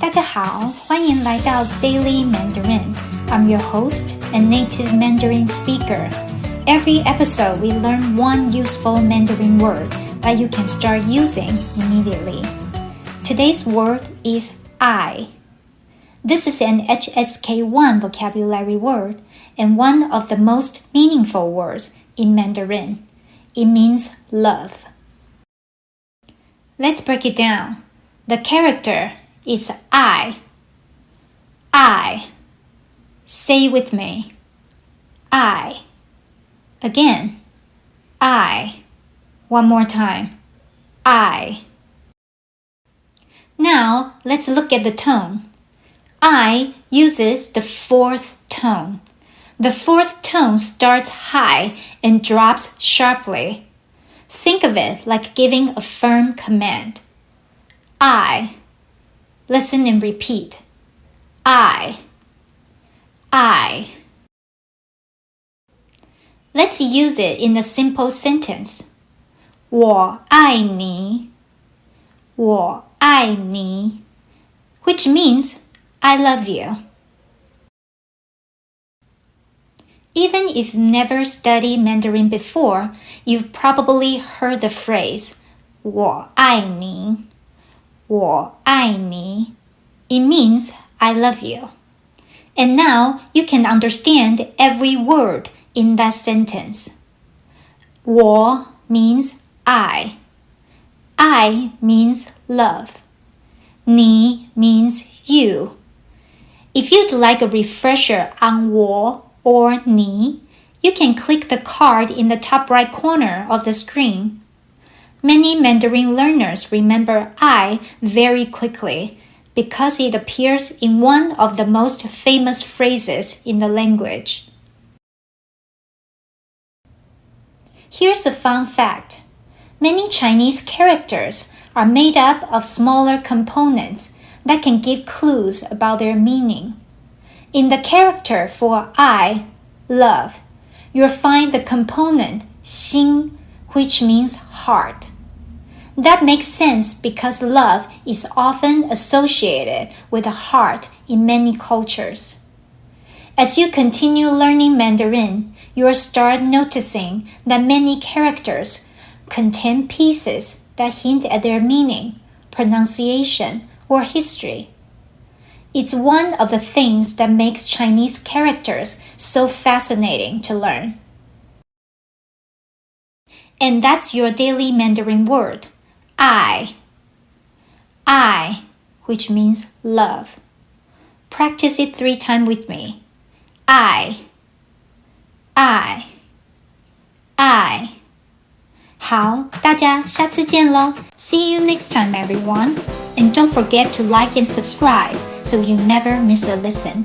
大家好，欢迎来到 Daily Mandarin. I'm your host and native Mandarin speaker. Every episode, we learn one useful Mandarin word that you can start using immediately. Today's word is I. This is an HSK1 vocabulary word and one of the most meaningful words in Mandarin. It means love. Let's break it down. The character is I. I. Say with me. I. Again. I. One more time. I. Now, let's look at the tone. I uses the fourth tone. The fourth tone starts high and drops sharply. Think of it like giving a firm command. I. Listen and repeat. I. Let's use it in a simple sentence. 我爱你. 我爱你, which means I love you. Even if you've never studied Mandarin before, you've probably heard the phrase 我爱你. 我爱你. It means I love you. And now you can understand every word in that sentence. 我 means I. I means love. 你 means you. If you'd like a refresher on 我 or 你, you can click the card in the top right corner of the screen. Many Mandarin learners remember I very quickly because it appears in one of the most famous phrases in the language. Here's a fun fact. Many Chinese characters are made up of smaller components that can give clues about their meaning. In the character for I, love, you'll find the component 心, which means heart. That makes sense because love is often associated with a heart in many cultures. As you continue learning Mandarin, you'll start noticing that many characters contain pieces that hint at their meaning, pronunciation, or history. It's one of the things that makes Chinese characters so fascinating to learn. And that's your daily Mandarin word, I. I, which means love. Practice it 3 times with me. I. 好，大家下次见咯。See you next time, everyone. And don't forget to like and subscribe so you never miss a listen.